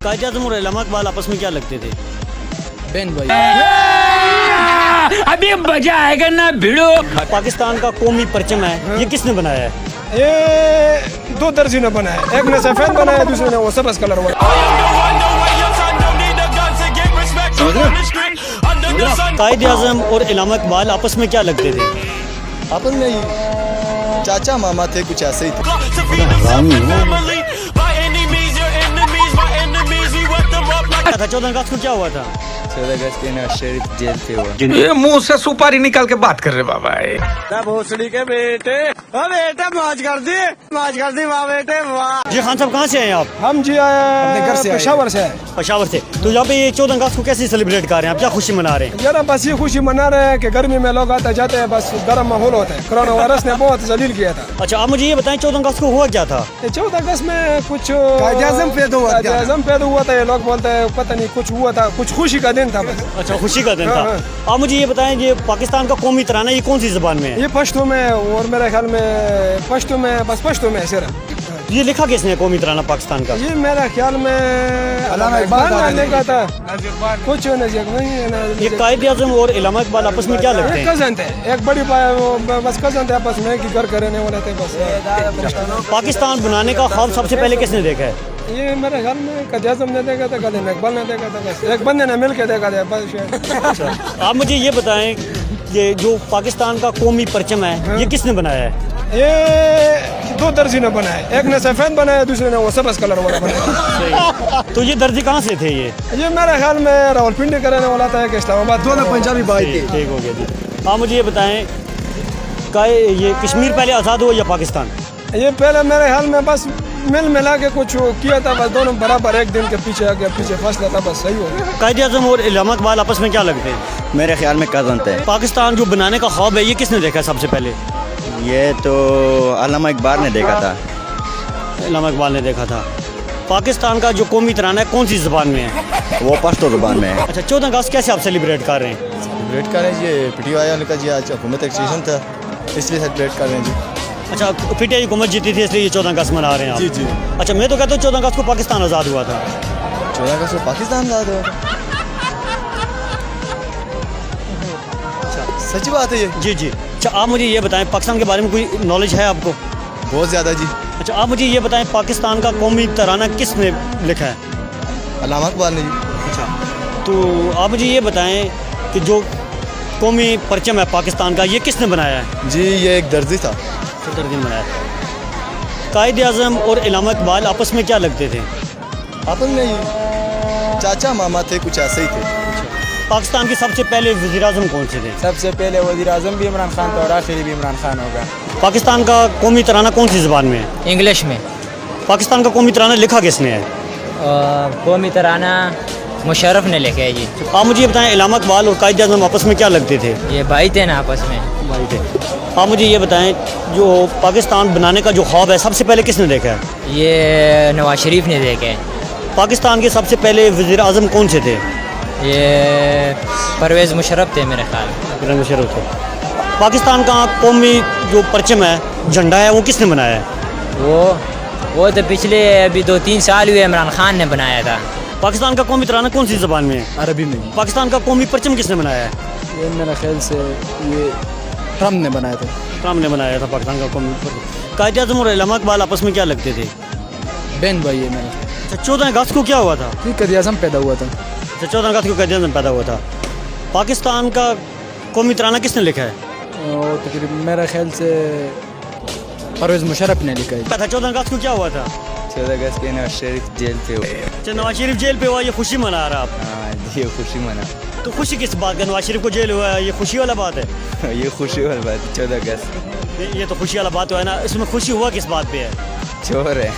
कायद-ए-आज़म और उलमा इक़बाल आपस में क्या लगते थे? बहन भाई। अभी मजा आएगा ना भिड़ो। पाकिस्तान का कौमी परचम है, ये किसने बनाया है? ये दो दर्जी ने बनाया, एक ने सफेद बनाया, दूसरे ने वो सब्ज़ कलर वाला। कायद-ए-आज़म और उलमा इक़बाल आपस में क्या लगते थे? आपस में ही चाचा मामा थे, कुछ ऐसे ही थे। था 14 अगस्त को क्या हुआ था? 14 अगस्त के नवाज शरीफ जेल थे हुआ। ये मुंह से सुपारी निकाल के बात कर रहे बाबा। भोसड़ी के बेटे, बेटे मौज कर दी वाह बेटे वाह। जी खान साहब कहाँ से हैं आप? हम जी आए घर से, पेशावर से। पेशावर से। तो यहाँ पे ये 14 अगस्त को कैसे सेलिब्रेट कर रहे हैं आप, क्या खुशी मना रहे हैं? जरा बस ये खुशी मना रहे हैं कि गर्मी में लोग आते जाते हैं, बस गर्म माहौल होता है। कोरोना वायरस ने बहुत जलील किया था। अच्छा आप मुझे ये बताएं 14 अगस्त को हुआ क्या था? 14 अगस्त में कुछ कायद-ए-आज़म पैदा हुआ था। ये लोग बोलते हैं पता नहीं कुछ हुआ था, कुछ खुशी का दिन था बस। अच्छा खुशी का दिन था। हाँ। आप मुझे ये बताएं ये पाकिस्तान का कौमी तराना ये कौन सी ज़बान में है? ये पश्तो में, और मेरे ख्याल में पश्तो में, बस पश्तो में सिर्फ। ये लिखा किसने कौमी तराना पाकिस्तान का? ये मेरे ख्याल में अल्लामा इकबाल ने लिखा था। कुछ नहीं। ये कायद-ए-आज़म और उलमा इक़बाल आपस में क्या लगते हैं? कजन थे, एक बड़ी बस कजन थे आपस में, कि घर करने वाले थे बस। पाकिस्तान बनाने का ख्वाब सबसे पहले किसने देखा है? ये मेरे ख्याल में कायद-ए-आज़म ने देखा था, कदम इकबाल ने देखा था, बस एक बंदे ने मिल के देखा था बस। आप मुझे ये बताएं ये जो पाकिस्तान का कौमी परचम है ये किसने बनाया है? ये दो दर्जी ने बनाया, एक ने सफेद बनाया, दूसरे ने वो सब्ज़ कलर वाला बनाया। तो ये दर्जी कहाँ से थे ये? ये मेरे ख्याल में रावलपिंडी का रहने वाला था, एक इस्लामाबाद। दोनों पंजाबी भाई थे। ठीक हो गया जी। आप मुझे ये बताएं ये कश्मीर पहले आज़ाद हुआ या पाकिस्तान? ये पहले मेरे ख्याल में बस मिल मिला के कुछ किया था, बस दोनों बराबर एक दिन के पीछे आगे पीछे फैसला था, बस सही हो गया। कायद-ए-आज़म और उलमा इक़बाल आपस में क्या लगते हैं? मेरे ख्याल में कज़न थे। पाकिस्तान जो बनाने का ख्वाब है ये किसने देखा सबसे पहले? ये तो अल्लामा इकबाल ने देखा था। उलमा इक़बाल ने देखा था। पाकिस्तान का जो कौमी तराना है कौन सी ज़बान में है? वो पश्तो ज़ुबान में है। अच्छा 14 अगस्त कैसे आप सेलिब्रेट कर रहे हैं? सेलिब्रेट कर रहे हैं जी, PTI वालों का जी आज हुकूमत एक्सटेंशन था, इसलिए सेलिब्रेट कर रहे हैं जी। अच्छा PTI हुकूमत जीती थी इसलिए ये 14 अगस्त मना रहे हैं आप? जी जी। अच्छा मैं तो कहता हूँ 14 अगस्त को पाकिस्तान आज़ाद हुआ था। 14 अगस्त को पाकिस्तान आज़ाद हुआ था। सच्ची बात है ये? जी जी। अच्छा आप मुझे ये बताएं पाकिस्तान के बारे में कोई नॉलेज है आपको? बहुत ज़्यादा जी। अच्छा आप मुझे ये बताएं पाकिस्तान का कौमी तराना किसने लिखा है? अल्लामा इकबाल ने जी। अच्छा तो आप मुझे ये बताएं कि जो कौमी परचम है पाकिस्तान का ये किसने बनाया है? जी ये एक दर्जी था। दर्जी ने बनाया। कायद-ए-आज़म और उलमा इक़बाल आपस में क्या लगते थे? आपस में ही चाचा मामा थे, कुछ ऐसे ही थे। पाकिस्तान के सबसे पहले वज़ीर-ए-आज़म कौन से थे? सबसे पहले वज़ीर-ए-आज़म भी इमरान खान था और आखिरी भी इमरान खान होगा। पाकिस्तान का कौमी तराना कौन सी ज़बान में है? इंग्लिश में। पाकिस्तान का कौमी तराना लिखा किसने है? कौमी तराना मुशर्रफ ने लिखा है जी। आप मुझे ये बताएं उलमा इक़बाल और कायद-ए-आज़म आपस में क्या लगते थे? ये भाई थे ना आपस में। भाई थे। आप मुझे ये बताएं जो पाकिस्तान बनाने का जो ख्वाब है सबसे पहले किसने देखा है? ये नवाज शरीफ ने देखा है। पाकिस्तान के सबसे पहले वज़ीर-ए-आज़म कौन से थे? ये परवेज़ मुशर्रफ थे मेरे ख्याल। मुशर्रफ थे। पाकिस्तान का कौमी जो परचम है झंडा है वो किसने बनाया है? वो तो पिछले अभी 2-3 साल हुए इमरान खान ने बनाया था। पाकिस्तान का कौमी तराना कौन सी ज़बान में है? अरबी में। पाकिस्तान का कौमी परचम किसने बनाया है? ये मेरे ख्याल से ये ट्रम्प ने बनाया था। ट्रम्प ने बनाया था पाकिस्तान का कौमी परचम। कायद-ए-आज़म और उलमा इक़बाल आपस में क्या लगते थे? बहन भाई है मेरा। अच्छा 14 अगस्त को क्या हुआ था? कायद-ए-आज़म पैदा हुआ था। अच्छा 14 अगस्त को कायद-ए-आज़म पैदा हुआ था। पाकिस्तान का कौमी तराना किसने लिखा है? तकरीबन मेरे ख्याल से परवेज़ मुशर्रफ ने लिखा है। था 14 अगस्त को क्या हुआ था? 14 अगस्त के नवाज शरीफ जेल पे हुए। अच्छा नवाज शरीफ जेल पे हुआ ये खुशी मना रहा आप? हाँ ये खुशी मना। तो खुशी किस बात का? नवाज शरीफ को जेल हुआ है ये खुशी वाला बात है? ये खुशी वाली बात है। 14 अगस्त ये तो खुशी वाला बात हुआ है ना, इसमें खुशी हुआ किस बात पे है? चोर है।